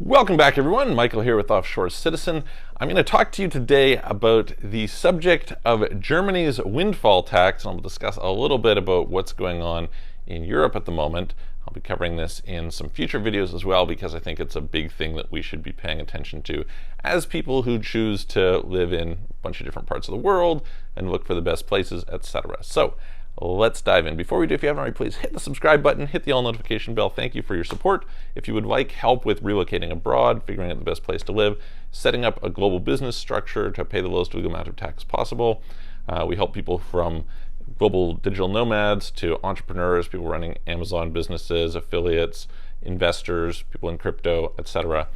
Welcome back, everyone. Michael here with Offshore Citizen. I'm going to talk to you today about the subject of Germany's windfall tax, and I'll discuss a little bit about what's going on in Europe at the moment. I'll be covering this in some future videos as well because I think it's a big thing that we should be paying attention to as people who choose to live in a bunch of different parts of the world and look for the best places, etc. So let's dive in. Before we do, if you haven't already, please hit the subscribe button, hit the all notification bell. Thank you for your support. If you would like help with relocating abroad, figuring out the best place to live, setting up a global business structure to pay the lowest legal amount of tax possible, we help people from global digital nomads to entrepreneurs, people running Amazon businesses, affiliates, investors, people in crypto, etc.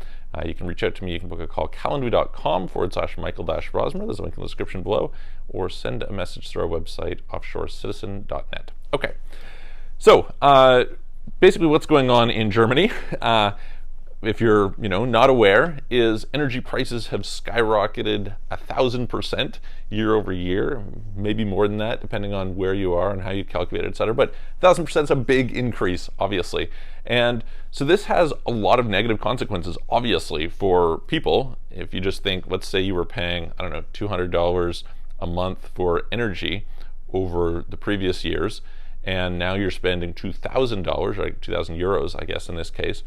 You can reach out to me. You can book a call, calendly.com/Michael-Rosmer. There's a link in the description below, or send a message through our website, offshorecitizen.net. Okay, so basically what's going on in Germany, if you're not aware, is energy prices have skyrocketed 1,000% year over year, maybe more than that, depending on where you are and how you calculate it, etc. But 1,000% is a big increase, obviously. And so this has a lot of negative consequences, obviously, for people. If you just think, let's say you were paying, I don't know, $200 a month for energy over the previous years, and now you're spending $2,000, right, 2,000 euros, I guess in this case.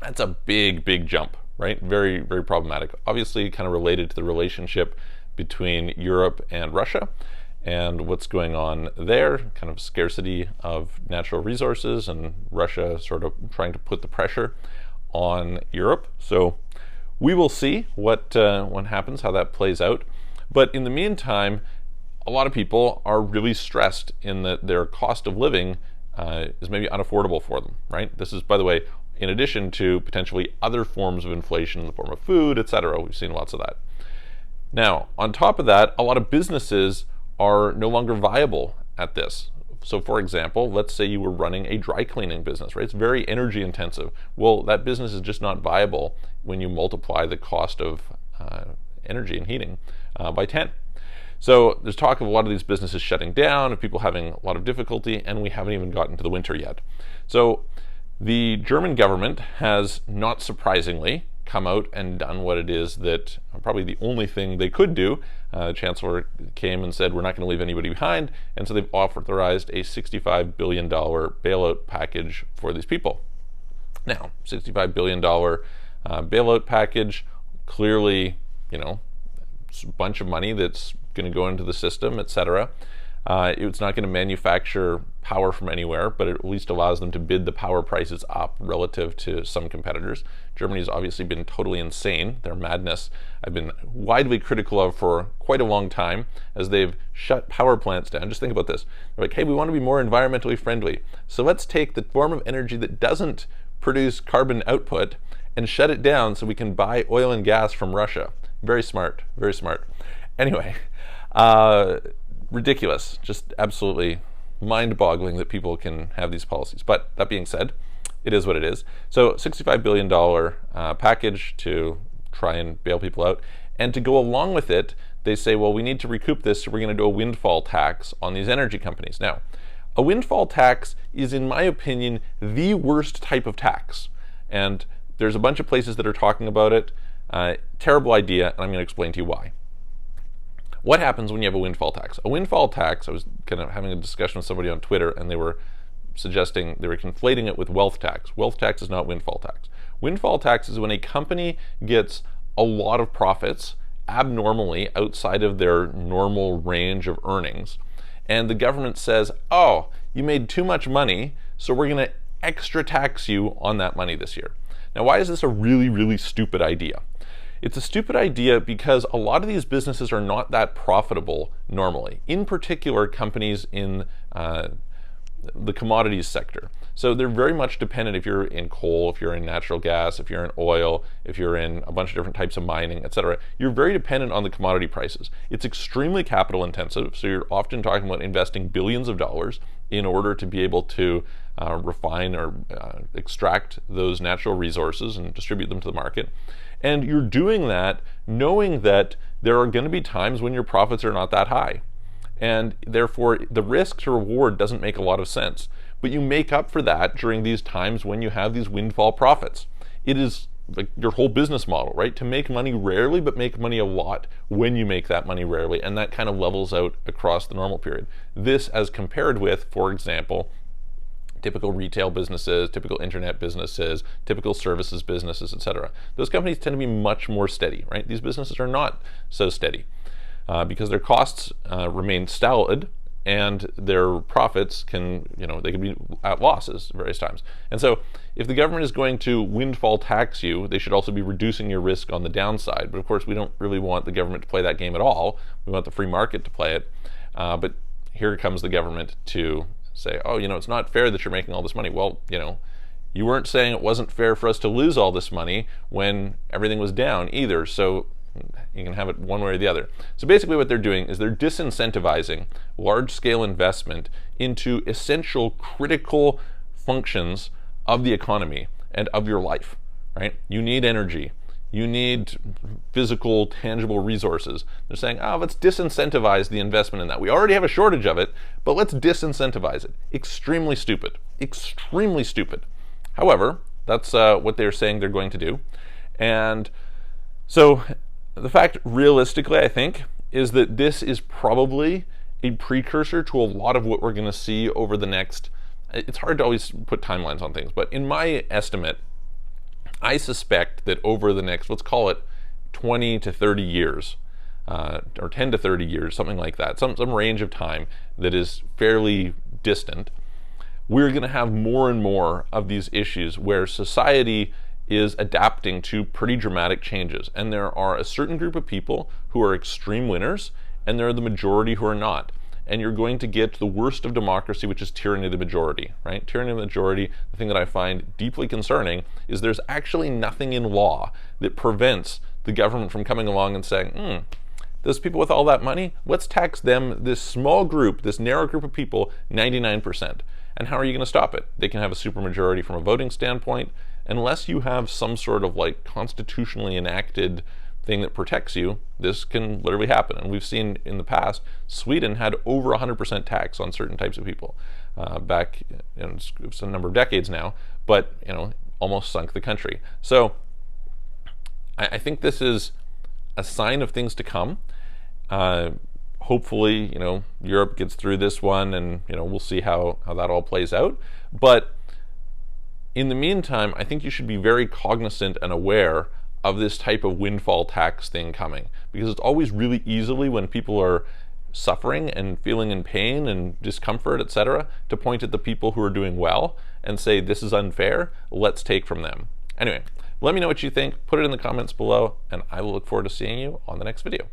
That's a big jump, right? Very, very problematic. Obviously, kind of related to the relationship between Europe and Russia and what's going on there, kind of scarcity of natural resources and Russia sort of trying to put the pressure on Europe. So we will see what happens, how that plays out. But in the meantime, a lot of people are really stressed in that their cost of living is maybe unaffordable for them, right? This is, by the way, in addition to potentially other forms of inflation in the form of food, etc. We've seen lots of that. Now, on top of that, a lot of businesses are no longer viable at this. So for example, let's say you were running a dry cleaning business, right? It's very energy intensive. Well, that business is just not viable when you multiply the cost of energy and heating by 10. So there's talk of a lot of these businesses shutting down, of people having a lot of difficulty, and we haven't even gotten to the winter yet. So the German government has, not surprisingly, come out and done what it is that probably the only thing they could do. The Chancellor came and said, we're not going to leave anybody behind, and so they've authorized a $65 billion bailout package for these people. Now, $65 billion bailout package, clearly, it's a bunch of money that's going to go into the system, etc. It's not going to manufacture power from anywhere, but it at least allows them to bid the power prices up relative to some competitors. Germany's obviously been totally insane. Their madness I've been widely critical of for quite a long time as they've shut power plants down. Just think about this. They're like, hey, we want to be more environmentally friendly. So let's take the form of energy that doesn't produce carbon output and shut it down so we can buy oil and gas from Russia. Very smart, very smart. Anyway, ridiculous, just absolutely mind-boggling that people can have these policies. But that being said, it is what it is. So $65 billion package to try and bail people out. And to go along with it, they say, well, we need to recoup this, so we're going to do a windfall tax on these energy companies. Now, a windfall tax is, in my opinion, the worst type of tax. And there's a bunch of places that are talking about it. Terrible idea, and I'm going to explain to you why. What happens when you have a windfall tax? A windfall tax, I was kind of having a discussion with somebody on Twitter, and they were suggesting, they were conflating it with wealth tax. Wealth tax is not windfall tax. Windfall tax is when a company gets a lot of profits abnormally outside of their normal range of earnings, and the government says, oh, you made too much money, so we're going to extra tax you on that money this year. Now, why is this a really, really stupid idea? It's a stupid idea because a lot of these businesses are not that profitable normally, in particular companies in the commodities sector. So they're very much dependent, if you're in coal, if you're in natural gas, if you're in oil, if you're in a bunch of different types of mining, etc. You're very dependent on the commodity prices. It's extremely capital intensive, so you're often talking about investing billions of dollars in order to be able to refine or extract those natural resources and distribute them to the market. And you're doing that knowing that there are going to be times when your profits are not that high. And therefore, the risk to reward doesn't make a lot of sense. But you make up for that during these times when you have these windfall profits. It is like your whole business model, right? To make money rarely, but make money a lot when you make that money rarely, and that kind of levels out across the normal period. This as compared with, for example, typical retail businesses, typical internet businesses, typical services businesses, etc. Those companies tend to be much more steady, right? These businesses are not so steady because their costs remain stolid, and their profits can, they can be at losses at various times. And so if the government is going to windfall tax you, they should also be reducing your risk on the downside. But of course, we don't really want the government to play that game at all. We want the free market to play it. But here comes the government to say, oh, it's not fair that you're making all this money. Well, you weren't saying it wasn't fair for us to lose all this money when everything was down either. So you can have it one way or the other. So basically what they're doing is they're disincentivizing large-scale investment into essential critical functions of the economy and of your life, right? You need energy. You need physical, tangible resources. They're saying, let's disincentivize the investment in that. We already have a shortage of it, but let's disincentivize it. Extremely stupid. Extremely stupid. However, that's what they're saying they're going to do. And so the fact, realistically, I think, is that this is probably a precursor to a lot of what we're going to see over the next, it's hard to always put timelines on things, but in my estimate, I suspect that over the next, let's call it 20 to 30 years, or 10 to 30 years, something like that, some range of time that is fairly distant, we're going to have more and more of these issues where society is adapting to pretty dramatic changes. And there are a certain group of people who are extreme winners, and there are the majority who are not. And you're going to get the worst of democracy, which is tyranny of the majority, right? Tyranny of the majority, the thing that I find deeply concerning is there's actually nothing in law that prevents the government from coming along and saying, those people with all that money, let's tax them, this small group, this narrow group of people, 99%. And how are you going to stop it? They can have a supermajority from a voting standpoint. Unless you have some sort of like constitutionally enacted thing that protects you, this can literally happen. And we've seen in the past, Sweden had over 100% tax on certain types of people back, it's a number of decades now, but almost sunk the country. So I think this is a sign of things to come. Hopefully, Europe gets through this one, and we'll see how that all plays out. But in the meantime, I think you should be very cognizant and aware of this type of windfall tax thing coming, because it's always really easily, when people are suffering and feeling in pain and discomfort, etc., to point at the people who are doing well and say, this is unfair, let's take from them. Anyway, let me know what you think, put it in the comments below, and I will look forward to seeing you on the next video.